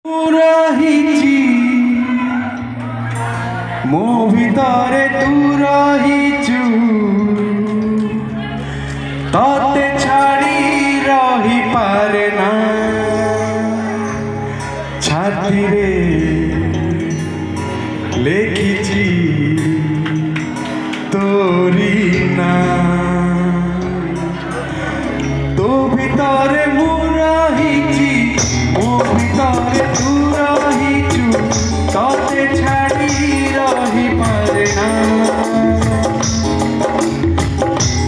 रहिची मो भितरे तू रहिचु तते छाड़ी रही पारे ना छाती रे लेखिची तोरी ना तो भितरे मु रहिची मो भितरे तू रहिचु तते छाड़ी रही पारे ना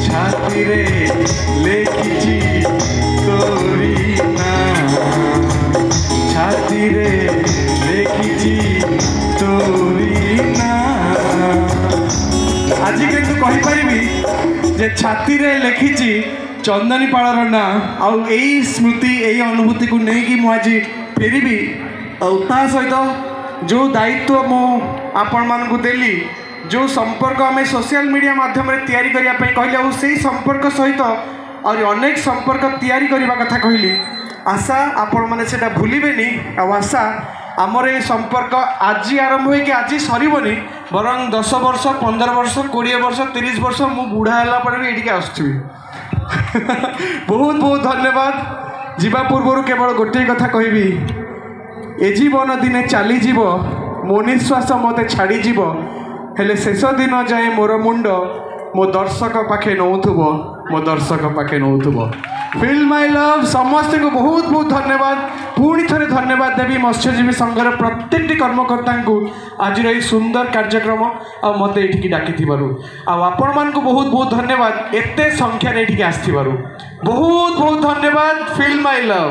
छाती रे लेखिची तोरी ना छाती रे लेखिची तोरी ना। आज किंतु कहि परिबी जे छाती रे लेखिची चंदनी पाड़र ना आउ एई स्मृति एई अनुभूति को नहीं कि आज फेरबी ता सहित जो दायित्व मो आपण मान को देली जो संपर्क आम सोशल मीडिया माध्यम तैयारी करने कहले से संपर्क सहित और अनेक संपर्क तैयारी करने कथा कहली आशा आपण मैंने से भूलेनि आशा आमर ये संपर्क आज आरंभ हो आज सरबनी बरं 10 वर्ष 15 वर्ष 20 वर्ष 30 वर्ष मु बुढ़ा है भी ये आसुवी बहुत बहुत धन्यवाद। जीवा पूर्व केवल गोटे कथा कहबी ए जीवन दिने चलीज मो निश्वास मत छाड़ीज हेले शेष दिन जाए मोर मुंड मो दर्शक पाखे नौथुब मो दर्शक पाखे नौथुब फील माय लव समस्त को बहुत बहुत धन्यवाद। पुणी थे धन्यवाद देवी मत्स्यजीवी संघर प्रत्येक कर्मकर्ता को आज ये सुंदर कार्यक्रम आ मत ये डाकी आपण मान को बहुत बहुत धन्यवाद एते संख्यार ये आसथिबारु बहुत बहुत धन्यवाद। Feel my love.